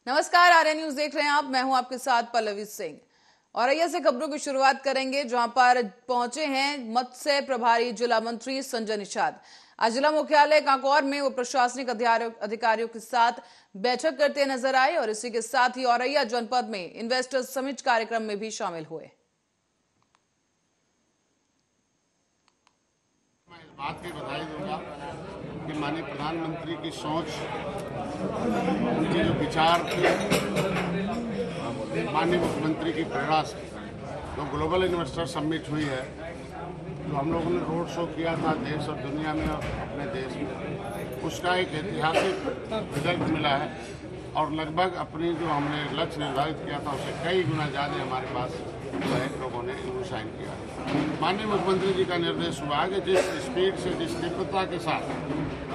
नमस्कार, आर्या न्यूज देख रहे हैं आप। मैं हूं आपके साथ पल्लवी सिंह। औरैया से खबरों की शुरुआत करेंगे, जहां पर पहुंचे हैं मत्स्य प्रभारी जिला मंत्री संजय निषाद। आज जिला मुख्यालय कांकोर में वो प्रशासनिक अधिकारियों के साथ बैठक करते नजर आए और इसी के साथ ही औरैया जनपद में इन्वेस्टर्स समिट कार्यक्रम में भी शामिल हुए। मैं इस बात की बधाई दूंगा कि माननीय प्रधानमंत्री की सोच, उनके जो विचार माननीय मुख्यमंत्री की प्रेरणा से जो ग्लोबल इन्वेस्टर समिट हुई है, जो हम लोगों ने रोड शो किया था देश और दुनिया में और अपने देश में, उसका एक ऐतिहासिक रिजल्ट मिला है और लगभग अपनी जो हमने लक्ष्य निर्धारित किया था उससे कई गुना ज़्यादा हमारे पास लोगों ने साइन किया। माननीय मुख्यमंत्री जी का निर्देश हुआ कि जिस स्पीड से, जिस तीव्रता के साथ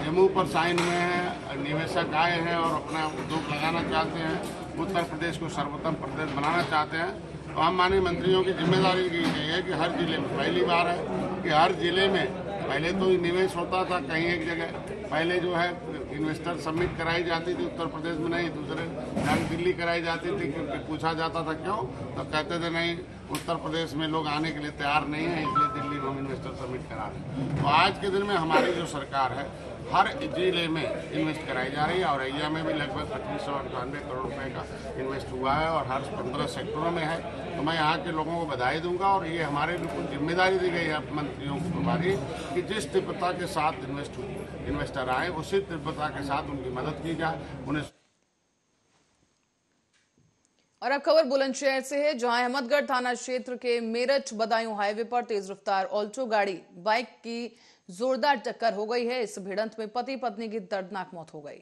एमओयू पर साइन हुए हैं, निवेशक आए हैं और अपना उद्योग लगाना चाहते हैं, उत्तर प्रदेश को सर्वोत्तम प्रदेश बनाना चाहते हैं, तो हम माननीय मंत्रियों की जिम्मेदारी की गई है कि हर जिले में, पहली बार है कि हर जिले में, पहले तो निवेश होता था कहीं एक जगह, पहले जो है इन्वेस्टर समिट कराई जाती थी उत्तर प्रदेश में, नहीं दूसरे जगह दिल्ली कराई जाती थी, क्योंकि पूछा जाता था क्यों, तो कहते थे नहीं उत्तर प्रदेश में लोग आने के लिए तैयार नहीं है, इसलिए दिल्ली में हम इन्वेस्टर समिट करा रहे हैं। तो आज के दिन में हमारी जो सरकार है हर जिले में इन्वेस्ट कराई जा रही है और औरैया में भी लगभग 2598 करोड़ रुपए का इन्वेस्ट हुआ है और हर 15 सेक्टरों में है। तो मैं यहाँ के लोगों को बधाई दूंगा और ये हमारे बिल्कुल जिम्मेदारी दी गई है मंत्रियों को हमारी कि जिस तीव्रता के साथ इन्वेस्टर आए उसी तीव्रता के साथ उनकी मदद की जाए, उन्हें। और अब खबर बुलंदशहर से है, जहां अहमदगढ़ थाना क्षेत्र के मेरठ बदायूं हाईवे पर तेज रफ्तार ऑल्टो गाड़ी बाइक की जोरदार टक्कर हो गई है। इस भिड़ंत में पति पत्नी की दर्दनाक मौत हो गई।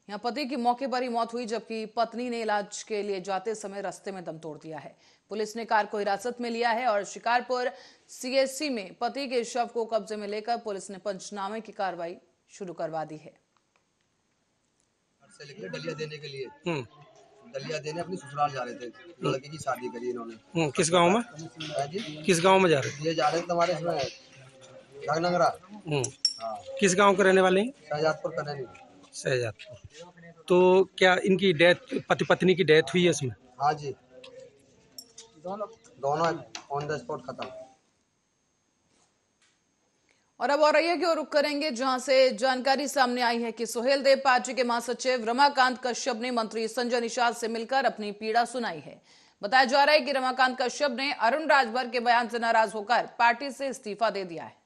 यहां पति की मौके पर ही मौत हुई, जबकि पत्नी ने इलाज के लिए जाते समय रास्ते में दम तोड़ दिया है। पुलिस ने कार को हिरासत में लिया है और शिकारपुर सीएचसी में पति के शव को कब्जे में लेकर पुलिस ने पंचनामे की कार्रवाई शुरू करवा दी है। डलिया देने के लिए दलिया देने अपनी ससुराल जा रहे थे, लड़के की शादी करी इन्होंने। किस गांव में? किस गांव में जा रहे थे? ये जा रहे थे तुम्हारे इसमें घगनंगरा। हाँ। किस गांव के रहने वाले हैं? शहजादपुर का रहने। शहजादपुर। तो क्या इनकी डेथ, पति पत्नी की डेथ हुई है इसमें? हाँ जी, दोनों ऑन द स्पॉट खत्म। और अब औरैया की ओर रुख करेंगे, जहां से जानकारी सामने आई है कि सुहेल देव पार्टी के महासचिव रमाकांत कश्यप ने मंत्री संजय निषाद से मिलकर अपनी पीड़ा सुनाई है। बताया जा रहा है कि रमाकांत कश्यप ने अरुण राजभर के बयान से नाराज होकर पार्टी से इस्तीफा दे दिया है।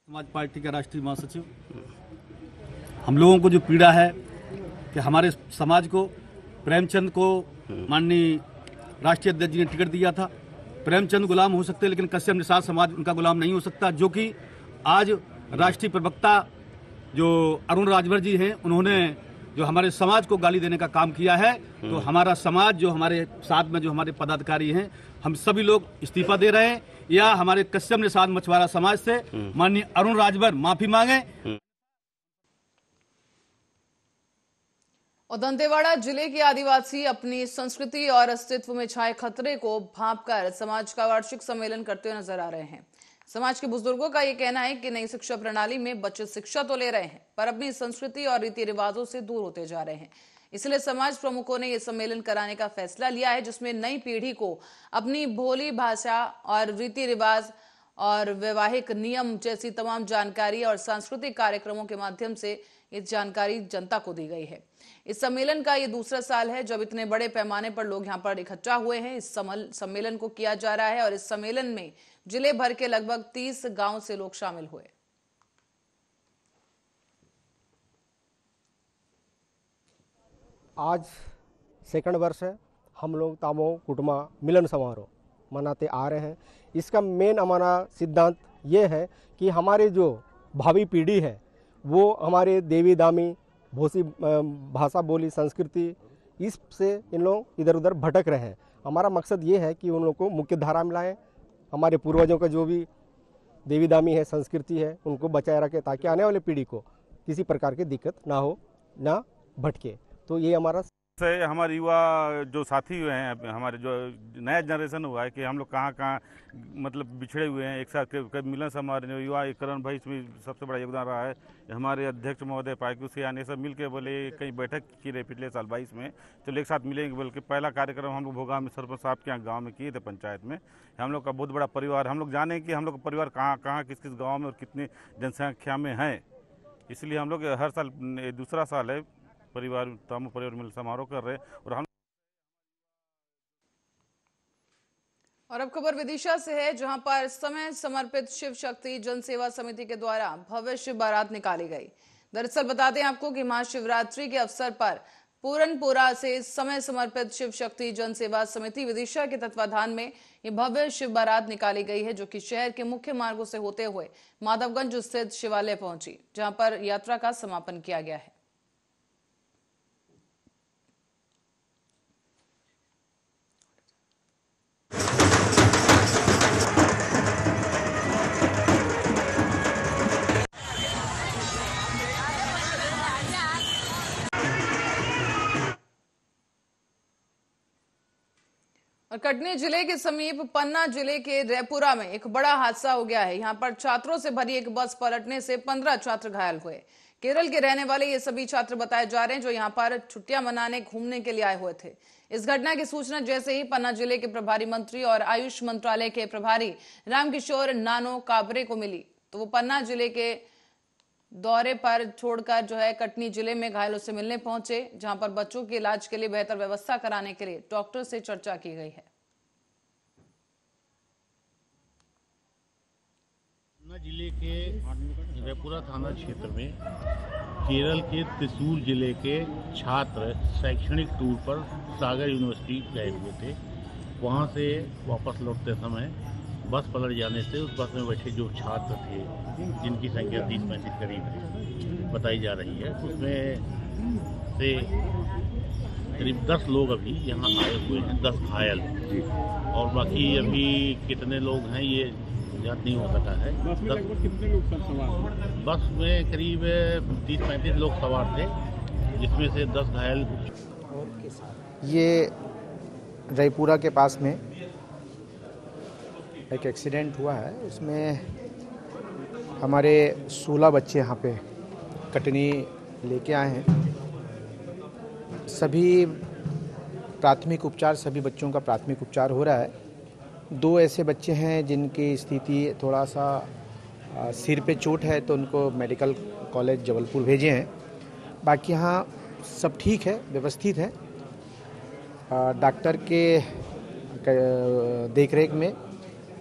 समाज पार्टी का राष्ट्रीय महासचिव, हम लोगों को जो पीड़ा है कि हमारे समाज को प्रेमचंद को माननीय राष्ट्रीय अध्यक्ष जी ने टिकट दिया था। प्रेमचंद गुलाम हो सकते लेकिन कश्यप निषाद समाज उनका गुलाम नहीं हो सकता, जो कि आज राष्ट्रीय प्रवक्ता जो अरुण राजभर जी हैं, उन्होंने जो हमारे समाज को गाली देने का काम किया है। तो हमारा समाज, जो हमारे साथ में जो हमारे पदाधिकारी हैं, हम सभी लोग इस्तीफा दे रहे हैं या हमारे कश्यप निषाद मछुआरा समाज से माननीय अरुण राजभर माफी मांगे। और दंतेवाड़ा जिले के आदिवासी अपनी संस्कृति और अस्तित्व में छाए खतरे को भांपकर समाज का वार्षिक सम्मेलन करते हुए नजर आ रहे हैं। समाज के बुजुर्गों का यह कहना है कि नई शिक्षा प्रणाली में बच्चे शिक्षा तो ले रहे हैं, पर अपनी संस्कृति और रीति रिवाजों से दूर होते जा रहे हैं। इसलिए समाज प्रमुखों ने यह सम्मेलन कराने का फैसला लिया है, जिसमें नई पीढ़ी को अपनी बोली भाषा और रीति रिवाज और वैवाहिक नियम जैसी तमाम जानकारी और सांस्कृतिक कार्यक्रमों के माध्यम से ये जानकारी जनता को दी गई है। इस सम्मेलन का ये दूसरा साल है जब इतने बड़े पैमाने पर लोग यहाँ पर इकट्ठा हुए हैं। इस सम्मेलन को किया जा रहा है और इस सम्मेलन में जिले भर के लगभग 30 गांव से लोग शामिल हुए। आज सेकंड वर्ष है, हम लोग तामो कुटुमा मिलन समारोह मनाते आ रहे हैं। इसका मेन हमारा सिद्धांत ये है कि हमारे जो भावी पीढ़ी है वो हमारे देवी दामी भोसी भाषा बोली संस्कृति इससे इन लोग इधर उधर भटक रहे हैं। हमारा मकसद ये है कि उन लोग को मुख्य धारा में लाएं, हमारे पूर्वजों का जो भी देवी दामी है, संस्कृति है, उनको बचाए रखें ताकि आने वाले पीढ़ी को किसी प्रकार की दिक्कत ना हो, ना भटके। तो ये हमारा से हमारे युवा जो साथी हुए हैं, हमारे जो नया जनरेशन हुआ है कि हम लोग कहाँ कहाँ मतलब बिछड़े हुए हैं, एक साथ कभी मिलन समारोह जो युवा करण भाई इसमें सबसे बड़ा योगदान रहा है। हमारे अध्यक्ष महोदय पायकू से आने सब मिल के बोले कहीं बैठक की रहे पिछले साल 22 में, चलो एक साथ मिलेंगे बोल के पहला कार्यक्रम हम लोग भोगा में सरपंच साहब के यहाँ गाँव में किए थे पंचायत में। हम लोग का बहुत बड़ा परिवार, हम लोग जाने कि हम लोग का परिवार कहाँ कहाँ किस किस गाँव में और कितनी जनसंख्या में है, इसलिए हम लोग हर साल दूसरा साल है तमाम परिवार मिलन समारोह कर रहे हैं। और अब खबर विदिशा से है, जहां पर समय समर्पित शिव शक्ति जन सेवा समिति के द्वारा भव्य शिव बारात निकाली गई। दरअसल बता दें आपको कि महाशिवरात्रि के अवसर पर पूरनपुरा से समय समर्पित शिव शक्ति जन सेवा समिति विदिशा के तत्वाधान में ये भव्य शिव बारात निकाली गई है, जो कि शहर के मुख्य मार्गों से होते हुए माधवगंज स्थित शिवालय पहुंची, जहां पर यात्रा का समापन किया गया है। और कटनी जिले के समीप पन्ना जिले के रैपुरा में एक बड़ा हादसा हो गया है। यहां पर छात्रों से भरी एक बस पलटने से 15 छात्र घायल हुए। केरल के रहने वाले ये सभी छात्र बताए जा रहे हैं, जो यहां पर छुट्टियां मनाने घूमने के लिए आए हुए थे। इस घटना की सूचना जैसे ही पन्ना जिले के प्रभारी मंत्री और आयुष मंत्रालय के प्रभारी रामकिशोर नानो काबरे को मिली, तो वो पन्ना जिले के दौरे पर छोड़कर जो है कटनी जिले में घायलों से मिलने पहुंचे, जहां पर बच्चों के इलाज के लिए बेहतर व्यवस्था कराने के लिए डॉक्टर से चर्चा की गई है। पन्ना जिले के रैपुरा थाना क्षेत्र में केरल के त्रिशूर जिले के छात्र शैक्षणिक टूर पर सागर यूनिवर्सिटी गए हुए थे। वहां से वापस लौटते समय बस पलट जाने से उस बस में बैठे जो छात्र थे, जिनकी संख्या 30-35 करीब है बताई जा रही है, उसमें से करीब 10 लोग अभी यहाँ आए हुए हैं, 10 घायल, और बाकी अभी कितने लोग हैं ये ज्ञात नहीं हो सका है। कितने लोग सवार? बस में करीब 30-35 लोग सवार थे, जिसमें से 10 घायल। ये रैपुरा के पास में एक एक्सीडेंट हुआ है, उसमें हमारे 16 बच्चे यहाँ पे कटनी लेके आए हैं। सभी प्राथमिक उपचार, सभी बच्चों का प्राथमिक उपचार हो रहा है। 2 ऐसे बच्चे हैं जिनकी स्थिति थोड़ा सा सिर पे चोट है, तो उनको मेडिकल कॉलेज जबलपुर भेजे हैं। बाकी यहाँ सब ठीक है, व्यवस्थित है। डॉक्टर के देखरेख में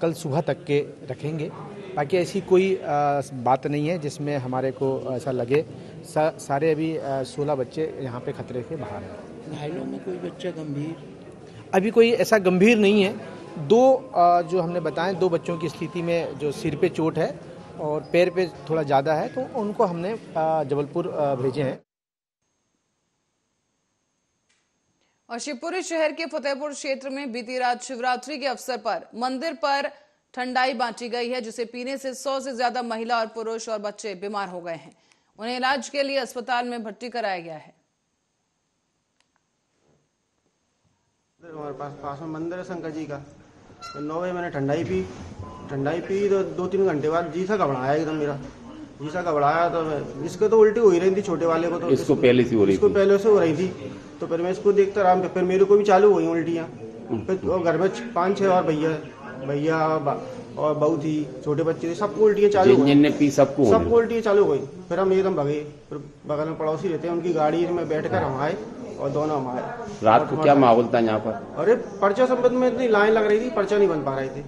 कल सुबह तक के रखेंगे। बाकी ऐसी कोई बात नहीं है जिसमें हमारे को ऐसा लगे। सारे अभी 16 बच्चे यहाँ पे खतरे से बाहर हैं। घायलों में कोई बच्चा गंभीर? अभी कोई ऐसा गंभीर नहीं है। 2 जो हमने बताएं, 2 बच्चों की स्थिति में जो सिर पे चोट है और पैर पे थोड़ा ज़्यादा है, तो उनको हमने जबलपुर भेजे हैं। और शिवपुरी शहर के फतेहपुर क्षेत्र में बीती रात शिवरात्रि के अवसर पर मंदिर पर ठंडाई बांटी गई है, जिसे पीने से 100 से ज्यादा महिला और पुरुष और बच्चे बीमार हो गए हैं। उन्हें इलाज के लिए अस्पताल में भर्ती कराया गया है। हमारे पास में मंदिर है शंकर जी का, तो 9 बजे मैंने ठंडाई पी तो 2-3 घंटे बाद जी सा घबराया, एकदम मेरा जी सा घबराया। तो इसको तो उल्टी हो ही रही थी, छोटे वाले को तो इसको पहले से हो रही थी। तो फिर मैं इसको देखता रहा, फिर मेरे को भी चालू हुई उल्टियाँ। फिर घर में 5-6 और भैया और बहू थी, छोटे बच्चे थे, सबको उल्टियाँ चालू हुई, सबको उल्टियाँ चालू हो गई। फिर हम एकदम भगे। फिर बगल में पड़ोसी रहते हैं, उनकी गाड़ी में बैठकर हम आए और दोनों हम आए। रात को क्या माहौल था यहाँ पर? अरे पर्चा संबंध में इतनी लाइन लग रही थी, पर्चा नहीं बन पा रहे थे।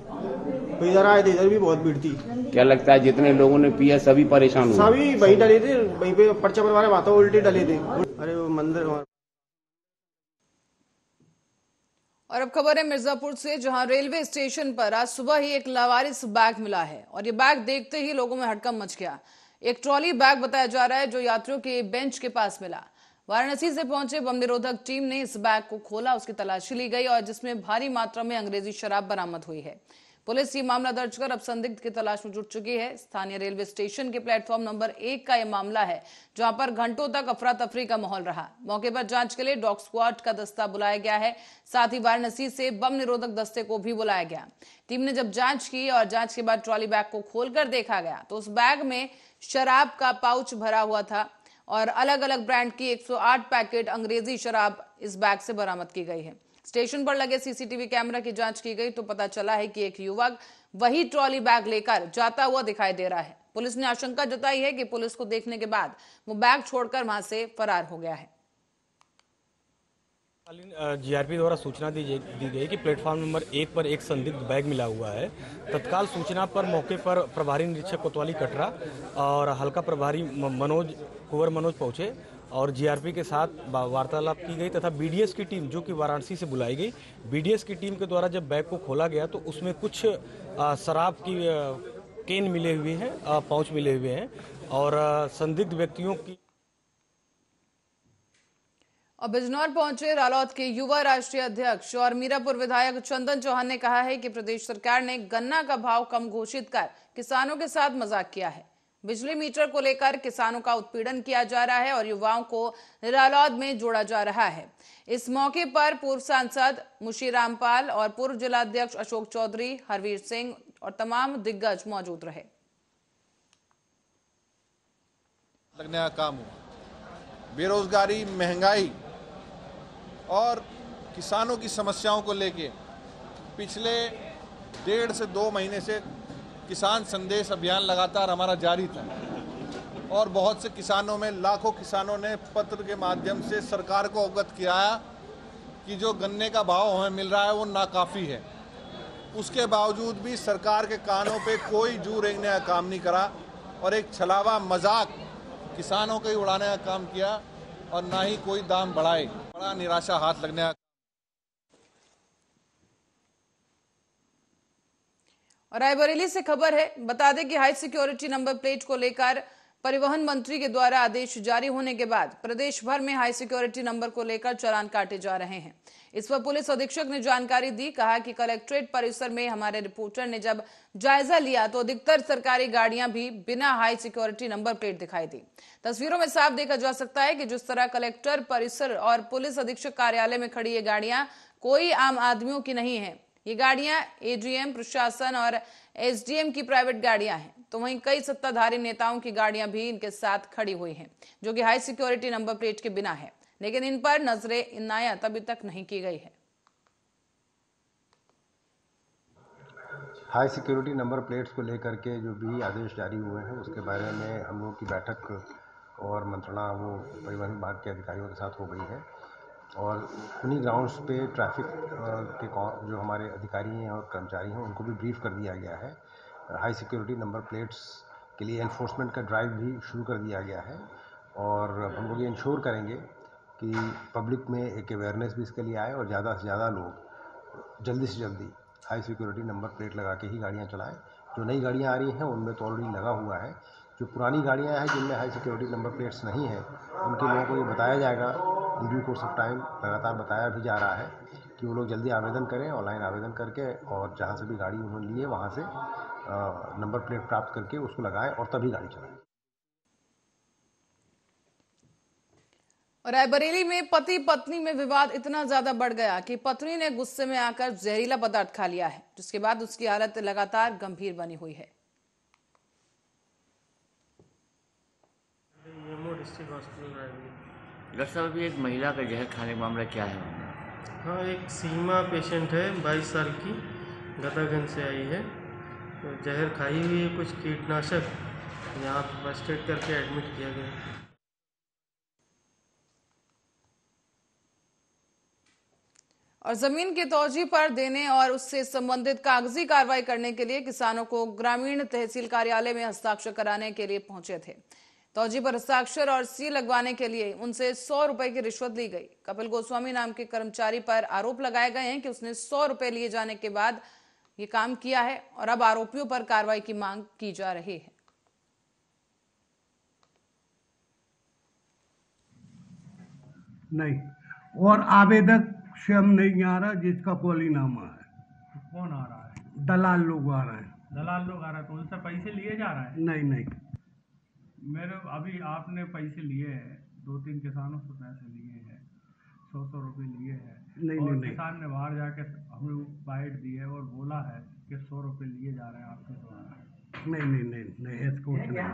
तो इधर आए थे, इधर भी बहुत भीड़ थी। क्या लगता है जितने लोगों ने पिया सभी परेशान हुए? सभी वहीं डले थे, वहीं पे पर्चा बनवाने माता उल्टे डले थे। अरे वो मंदिर। और अब खबर है मिर्जापुर से, जहां रेलवे स्टेशन पर आज सुबह ही एक लावारिस बैग मिला है, और ये बैग देखते ही लोगों में हड़कंप मच गया। एक ट्रॉली बैग बताया जा रहा है, जो यात्रियों के बेंच के पास मिला। वाराणसी से पहुंचे बम निरोधक टीम ने इस बैग को खोला, उसकी तलाशी ली गई और जिसमें भारी मात्रा में अंग्रेजी शराब बरामद हुई है। पुलिस ये मामला दर्ज कर अब संदिग्ध की तलाश में जुट चुकी है। स्थानीय रेलवे स्टेशन के प्लेटफॉर्म नंबर 1 का यह मामला है, जहां पर घंटों तक अफरा तफरी का माहौल रहा। मौके पर जांच के लिए डॉग स्क्वाड का दस्ता बुलाया गया है, साथ ही वाराणसी से बम निरोधक दस्ते को भी बुलाया गया। टीम ने जब जांच की और जांच के बाद ट्रॉली बैग को खोलकर देखा गया तो उस बैग में शराब का पाउच भरा हुआ था और अलग अलग ब्रांड की 108 पैकेट अंग्रेजी शराब इस बैग से बरामद की गई है। स्टेशन पर लगे सीसीटीवी कैमरा की जांच की गई तो पता चला है कि एक युवक वही ट्रॉली बैग लेकर जाता हुआ दिखाई दे रहा है। पुलिस ने आशंका जताई है कि पुलिस को देखने के बाद वो बैग छोड़कर वहां से फरार हो गया है। जीआरपी द्वारा सूचना दी गई कि प्लेटफॉर्म नंबर 1 पर एक संदिग्ध बैग मिला हुआ है। तत्काल सूचना पर मौके पर प्रभारी निरीक्षक कोतवाली कटरा और हल्का प्रभारी कुंवर मनोज पहुंचे और जीआरपी के साथ वार्तालाप की गई तथा बीडीएस की टीम जो कि वाराणसी से बुलाई गई, बीडीएस की टीम के द्वारा जब बैग को खोला गया तो उसमें कुछ शराब की केन मिले हुए हैं, पाउच मिले हुए हैं और संदिग्ध व्यक्तियों की। और बिजनौर पहुंचे रालोद के युवा राष्ट्रीय अध्यक्ष और मीरापुर विधायक चंदन चौहान ने कहा है कि प्रदेश सरकार ने गन्ना का भाव कम घोषित कर किसानों के साथ मजाक किया है। बिजली मीटर को लेकर किसानों का उत्पीड़न किया जा रहा है और युवाओं को रालोद में जोड़ा जा रहा है। इस मौके पर पूर्व सांसद मुशी रामपाल और पूर्व जिलाध्यक्ष अशोक चौधरी, हरवीर सिंह और तमाम दिग्गज मौजूद रहे। लगने का काम हुआ, बेरोजगारी, महंगाई और किसानों की समस्याओं को लेके पिछले 1.5 से 2 महीने से किसान संदेश अभियान लगातार हमारा जारी था और बहुत से किसानों में लाखों किसानों ने पत्र के माध्यम से सरकार को अवगत किया कि जो गन्ने का भाव हमें मिल रहा है वो नाकाफ़ी है। उसके बावजूद भी सरकार के कानों पे कोई जू रेंगने का काम नहीं करा और एक छलावा मजाक किसानों को ही उड़ाने का काम किया और ना ही कोई दाम बढ़ाए। बड़ा निराशा हाथ लगने का। और रायबरेली से खबर है, बता दें कि हाई सिक्योरिटी नंबर प्लेट को लेकर परिवहन मंत्री के द्वारा आदेश जारी होने के बाद प्रदेश भर में हाई सिक्योरिटी नंबर को लेकर चालान काटे जा रहे हैं। इस पर पुलिस अधीक्षक ने जानकारी दी, कहा कि कलेक्ट्रेट परिसर में हमारे रिपोर्टर ने जब जायजा लिया तो अधिकतर सरकारी गाड़ियां भी बिना हाई सिक्योरिटी नंबर प्लेट दिखाई दी। तस्वीरों में साफ देखा जा सकता है कि जिस तरह कलेक्टर परिसर और पुलिस अधीक्षक कार्यालय में खड़ी ये गाड़ियां कोई आम आदमियों की नहीं है। ये गाड़ियां एडीएम, प्रशासन और एसडीएम की प्राइवेट गाड़ियां हैं, तो वहीं कई सत्ताधारी नेताओं की गाड़ियां भी इनके साथ खड़ी हुई हैं, जो कि हाई सिक्योरिटी नंबर प्लेट के बिना है, लेकिन इन पर नजरे इनायत अभी तक नहीं की गई है। हाई सिक्योरिटी नंबर प्लेट्स को लेकर के जो भी आदेश जारी हुए हैं उसके बारे में हम लोग की बैठक और मंत्रणा वो परिवहन विभाग के अधिकारियों के साथ हो गई है और उन्हीं ग्राउंड्स पे ट्रैफिक के जो हमारे अधिकारी हैं और कर्मचारी हैं उनको भी ब्रीफ कर दिया गया है। हाई सिक्योरिटी नंबर प्लेट्स के लिए एनफोर्समेंट का ड्राइव भी शुरू कर दिया गया है और हम लोग ये इंश्योर करेंगे कि पब्लिक में एक अवेयरनेस भी इसके लिए आए और ज़्यादा से ज़्यादा लोग जल्दी से जल्दी हाई सिक्योरिटी नंबर प्लेट लगा के ही गाड़ियाँ चलाएं। जो नई गाड़ियाँ आ रही हैं उनमें तो ऑलरेडी लगा हुआ है। जो पुरानी गाड़ियाँ हैं जिनमें हाई सिक्योरिटी नंबर प्लेट्स नहीं हैं उनके लोगों को ये बताया जाएगा, in due course of time लगातार बताया भी जा रहा है कि वो लोग जल्दी आवेदन करें, ऑनलाइन आवेदन करके और जहाँ से भी गाड़ी उन्होंने ली है वहाँ से नंबर प्लेट प्राप्त करके उसको लगाएं और तभी गाड़ी चलाएं। रायबरेली में पति पत्नी में विवाद इतना ज्यादा बढ़ गया कि पत्नी ने गुस्से में आकर जहरीला पदार्थ खा लिया है, जिसके बाद उसकी हालत लगातार गंभीर बनी हुई है। डॉक्टर साहब, अभी एक महिला का जहर खाने का मामला क्या है? हाँ, एक सीमा पेशेंट है, 22 साल की, गदागंज से आई है। तो जहर खाई हुई है, कुछ कीटनाशक, यहाँ फर्स्ट एड करके एडमिट किया गया। और जमीन की तौजी पर देने और उससे संबंधित कागजी कार्रवाई करने के लिए किसानों को ग्रामीण तहसील कार्यालय में हस्ताक्षर कराने के लिए पहुंचे थे। तौजी पर हस्ताक्षर और सील लगवाने के लिए उनसे 100 रुपए की रिश्वत ली गई। कपिल गोस्वामी नाम के कर्मचारी पर आरोप लगाए गए हैं कि उसने 100 रुपए लिए जाने के बाद ये काम किया है और अब आरोपियों पर कार्रवाई की मांग की जा रही है। नहीं, और आवेदक स्वयं नहीं आ रहा जिसका पॉलीनामा है। कौन आ रहा है? दलाल लोग आ रहे हैं। दलाल लोग आ रहे हैं, तो उनसे पैसे लिए जा रहे हैं? नहीं नहीं, मेरे अभी आपने पैसे लिए हैं, 2-3 किसानों से पैसे लिए हैं, 100 रुपये लिए हैं। नहीं और नहीं किसान ने बाहर जाके हम लोग बाइट दिए और बोला है कि 100 रुपये लिए जा रहे हैं आपके द्वारा। नहीं नहीं नहीं नहीं, ऐसा कुछ नहीं।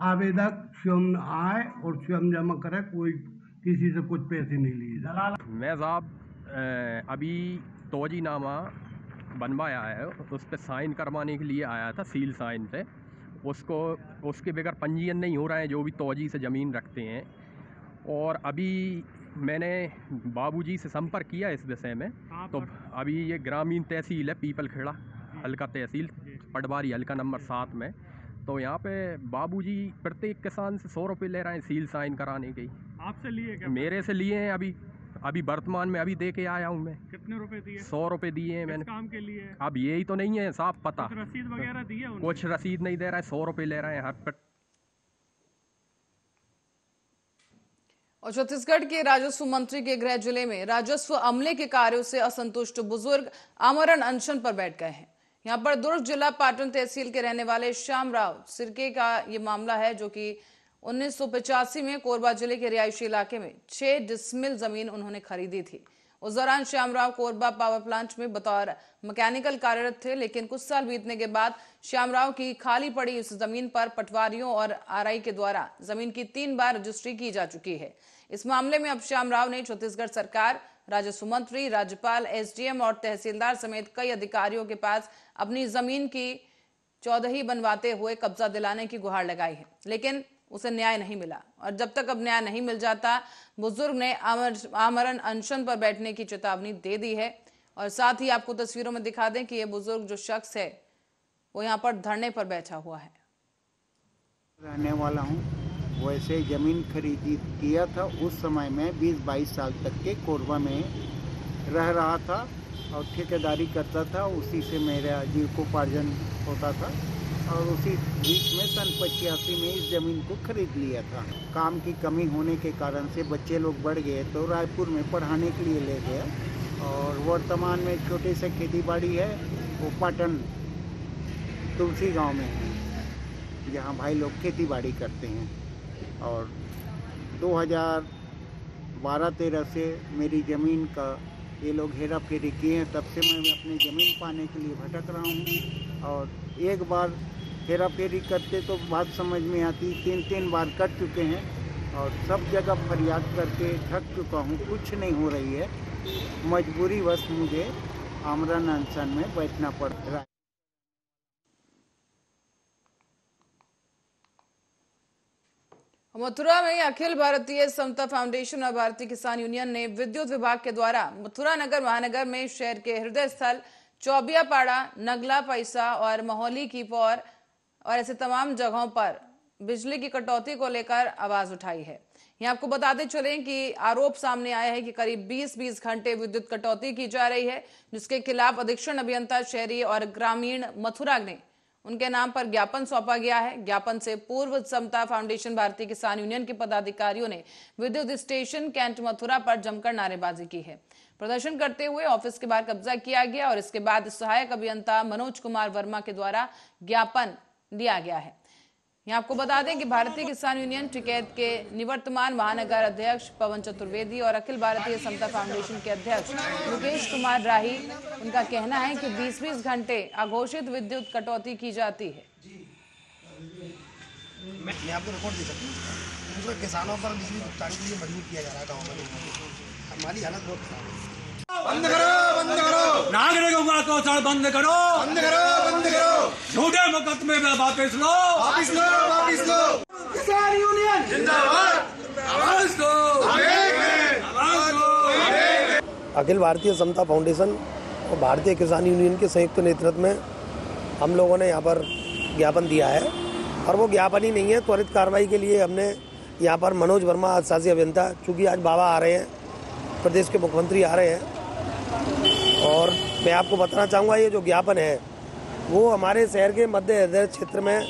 आवेदक स्वयं आए और स्वयं जमा करे, कोई किसी से कुछ पैसे नहीं लिए। दलाल मैं साहब अभी तोजीनामा बनवाया है, उस पर साइन करवाने के लिए आया था, सील साइन से। उसके बगैर पंजीयन नहीं हो रहा है जो भी तोजी से ज़मीन रखते हैं। और अभी मैंने बाबूजी से संपर्क किया इस विषय में, तो अभी ये ग्रामीण तहसील है पीपल खेड़ा, हल्का तहसील, पटवारी हल्का नंबर 7 में। तो यहाँ पे बाबूजी प्रत्येक किसान से 100 रुपये ले रहे हैं सील साइन कराने के। आपसे लिए क्या? मेरे से लिए हैं अभी वर्तमान में अभी दे के आया हूँ मैं। कितने रुपए दिए? 100 रुपये दिए हैं मैंने। काम के लिए? अब यही तो नहीं है साफ पता। कुछ रसीद वगैरह दी है? कुछ रसीद नहीं दे रहा है, 100 रुपये ले रहे हैं हर। और छत्तीसगढ़ के राजस्व मंत्री के गृह जिले में राजस्व अमले के कार्यों से असंतुष्ट बुजुर्ग आमरण अनशन पर बैठ गए हैं। यहाँ पर दुर्ग जिला पाटन तहसील के रहने वाले श्याम राव सिरके का ये मामला है, जो कि 1985 में कोरबा जिले के रिहायशी इलाके में 6 डिसमिल जमीन उन्होंने खरीदी थी। उस दौरान श्यामराव कोरबा पावर प्लांट में बतौर मैकेनिकल कार्यरत थे, लेकिन कुछ साल बीतने के बाद श्यामराव की खाली पड़ी इस जमीन पर पटवारियों और आरआई के द्वारा जमीन की 3 बार रजिस्ट्री की जा चुकी है। इस मामले में अब श्यामराव ने छत्तीसगढ़ सरकार, राजस्व मंत्री, राज्यपाल, एसडीएम और तहसीलदार समेत कई अधिकारियों के पास अपनी जमीन की चौदही बनवाते हुए कब्जा दिलाने की गुहार लगाई है, लेकिन उसे न्याय नहीं मिला। और जब तक अब न्याय नहीं मिल जाता, बुजुर्ग ने आमरण अनशन पर बैठने की चेतावनी दे दी है। और साथ ही आपको तस्वीरों में दिखा दें कि ये बुजुर्ग जो शख्स है वो यहाँ पर धरने पर बैठा हुआ है। रहने वाला हूँ, वैसे जमीन खरीदी किया था उस समय में 20-22 साल तक के कोरबा में रह रहा था और ठेकेदारी करता था, उसी से मेरा जीविकोपार्जन होता था। और उसी बीच में सन 85 में इस ज़मीन को खरीद लिया था। काम की कमी होने के कारण से बच्चे लोग बढ़ गए तो रायपुर में पढ़ाने के लिए ले गया। और वर्तमान में छोटे से खेती बाड़ी है, वो पाटन तुलसी गांव में है, जहां भाई लोग खेती बाड़ी करते हैं। और 2012-13 से मेरी ज़मीन का ये लोग हेरा फेरी किए हैं, तब से मैं अपनी ज़मीन पाने के लिए भटक रहा हूँ। और एक बार हेरा फेरी करते तो बात समझ में आती, 3 बार कर चुके हैं और सब जगह फरियाद करके थक चुका हूँ, कुछ नहीं हो रही है। मजबूरी वश मुझे आमरण अनशन में बैठना पड़ रहा है। मथुरा में अखिल भारतीय समता फाउंडेशन और भारतीय किसान यूनियन ने विद्युत विभाग के द्वारा मथुरा नगर महानगर में शहर के हृदय स्थल चौबियापाड़ा, नगला, पैसा और मोहली की पौर और ऐसे तमाम जगहों पर बिजली की कटौती को लेकर आवाज उठाई है। यहाँ आपको बताते चलें कि आरोप सामने आया है कि करीब 20 घंटे विद्युत कटौती की जा रही है, जिसके खिलाफ अधीक्षण अभियंता शहरी और ग्रामीण मथुरा ने उनके नाम पर ज्ञापन सौंपा गया है। ज्ञापन से पूर्व समता फाउंडेशन भारतीय किसान यूनियन के पदाधिकारियों ने विद्युत स्टेशन कैंट मथुरा पर जमकर नारेबाजी की है। प्रदर्शन करते हुए ऑफिस के बाहर कब्जा किया गया और इसके बाद सहायक अभियंता मनोज कुमार वर्मा के द्वारा ज्ञापन दिया गया है। यहाँ आपको बता दें कि भारतीय किसान यूनियन टिकैत के निवर्तमान महानगर अध्यक्ष पवन चतुर्वेदी और अखिल भारतीय समता फाउंडेशन के अध्यक्ष मुकेश कुमार राही, उनका कहना है कि 20 घंटे अघोषित विद्युत कटौती की जाती है। मैं आपको रिपोर्ट दे सकती हूँ, किसानों पर बिजली भुगतान के लिए मजबूर किया जा रहा है गाँव में। हमारी हालत बहुत खराब है। बंद करो, बंद करो, नागरिकों का शोषण बंद करो, बंद करो, बंद करो, झूठे मुकदमे में वापस लो, वापस लो, वापस लो। किसान यूनियन जिंदाबाद, आवाज दो, आवाज दो। अखिल भारतीय समता फाउंडेशन और भारतीय किसान यूनियन के संयुक्त नेतृत्व में हम लोगों ने यहाँ पर ज्ञापन दिया है। और वो ज्ञापन ही नहीं है, त्वरित कार्रवाई के लिए हमने यहाँ पर मनोज वर्मा अधिशासी अभियंता, चूँकि आज बाबा आ रहे हैं, प्रदेश के मुख्यमंत्री आ रहे हैं, और मैं आपको बताना चाहूँगा ये जो ज्ञापन है वो हमारे शहर के मध्य हृदय क्षेत्र में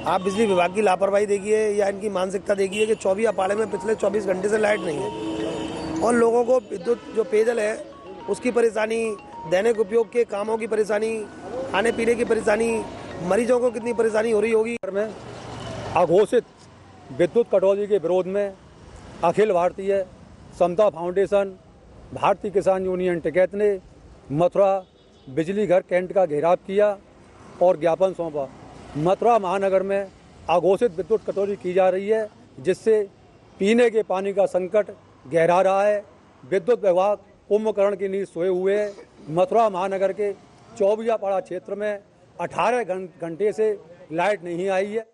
आप बिजली विभाग की लापरवाही देखिए या इनकी मानसिकता देखिए कि चौबियापाड़े में पिछले 24 घंटे से लाइट नहीं है और लोगों को विद्युत जो पेयजल है उसकी परेशानी, दैनिक उपयोग के कामों की परेशानी, खाने पीने की परेशानी, मरीजों को कितनी परेशानी हो रही होगी। में अघोषित विद्युत कटौती के विरोध में अखिल भारतीय समता फाउंडेशन, भारतीय किसान यूनियन टिकैत ने मथुरा बिजली घर कैंट का घेराव किया और ज्ञापन सौंपा। मथुरा महानगर में अघोषित विद्युत कटौती की जा रही है, जिससे पीने के पानी का संकट गहरा रहा है। विद्युत विभाग कुंभकर्ण की नींद सोए हुए है। मथुरा महानगर के चौबिया पाड़ा क्षेत्र में 18 घंटे से लाइट नहीं आई है।